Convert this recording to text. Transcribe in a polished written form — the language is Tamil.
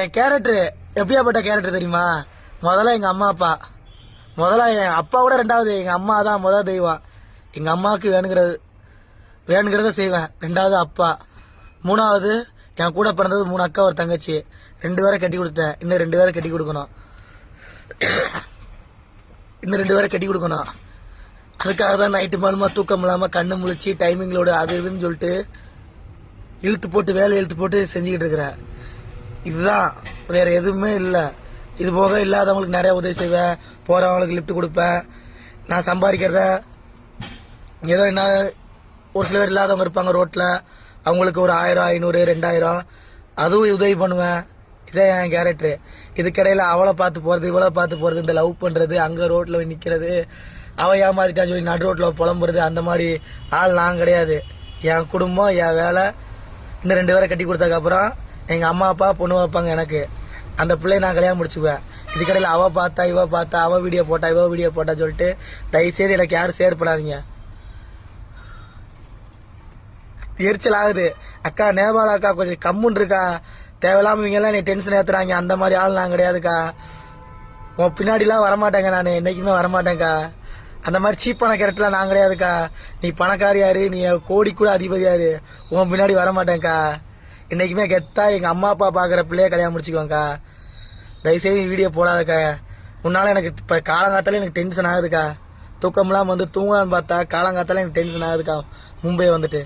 என் கேரக்டர் எப்படியாப்பட்ட கேரக்டர் தெரியுமா? முதல்ல எங்க அம்மா அப்பா, முதல்ல என் அப்பா விட ரெண்டாவது எங்க அம்மா தான் முதல் தெய்வம். எங்க அம்மாவுக்கு வேணுங்கிறத செய்வேன். ரெண்டாவது அப்பா, மூணாவது என் கூட பிறந்தது 3 அக்கா ஒரு தங்கச்சி. 2 பேரை கட்டி கொடுத்தேன். இன்னும் 2 பேரை கட்டி கொடுக்கணும். அதுக்காக தான் நைட்டு மாலுமா தூக்கம் இல்லாம கண்ணு முழிச்சு டைமிங்களோட அது இதுன்னு சொல்லிட்டு வேலை இழுத்து போட்டு செஞ்சுக்கிட்டு இருக்கிறேன். இதுதான், வேற எதுவுமே இல்லை. இது போக இல்லாதவங்களுக்கு நிறைய உதவி செய்வேன். போறவங்களுக்கு லிஃப்ட் கொடுப்பேன். நான் சம்பாதிக்கிறத ஏதோ என்ன, ஒரு சில பேர் இல்லாதவங்க இருப்பாங்க ரோட்ல, அவங்களுக்கு ஒரு 1000, 500, 2000 அதுவும் உதவி பண்ணுவேன். இதே என் கேரக்டர். இதுக்கிடையில அவளை பார்த்து போறது, இவளை பார்த்து போறது, இந்த லவ் பண்றது, அங்க ரோட்ல நிக்கிறது, அவ ஏமாத்திட்டான்னு சொல்லி நடு ரோட்ல புலம்புறது, அந்த மாதிரி ஆள் நான் கிடையாது. என் குடும்பம், என் வேலை. இன்னும் 2 பேரை கட்டி கொடுத்ததுக்கு அப்புறம் எங்க அம்மா அப்பா பொண்ணு வைப்பாங்க எனக்கு. அந்த பிள்ளைய நான் கல்யாணம் முடிச்சுக்குவேன். இதுக்கடையில் அவ பார்த்தா இவ பார்த்தா, அவ வீடியோ போட்டா சொல்லிட்டு தயவுசெய்து எனக்கு யாரும் செயற்படாதீங்க. எரிச்சல் ஆகுது. அக்கா நேபாள அக்கா கொஞ்சம் கம்முன்னு இருக்கா, தேவையில்லாம இவங்க எல்லாம் நீ டென்ஷன் ஏத்துறாங்க. அந்த மாதிரி ஆள் நான் கிடையாதுக்கா. உன் பின்னாடிலாம் வரமாட்டேங்க, நான் என்னைக்குமே வரமாட்டேங்க்கா. அந்த மாதிரி சீப்பான கேரக்டர்லாம் நான் கிடையாதுக்கா. நீ பணக்காரியாரு, நீ கோடி கூட அதிபதியாரு, உன் பின்னாடி வரமாட்டேங்க்கா. என்னைக்குமே கெத்தா எங்க அம்மா அப்பா பாக்குற பிள்ளைய கல்யாணம் முடிச்சுக்குவாங்கக்கா. தயவுசெய்து வீடியோ போடாதக்கா. உன்னால எனக்கு இப்ப காலங்காத்தால எனக்கு டென்ஷன் ஆகுதுக்கா. தூக்கம்லாம் வந்து தூங்கலான்னு பார்த்தா காலங்காத்தால எனக்கு டென்ஷன் ஆகுதுக்கா. மும்பை வந்துட்டு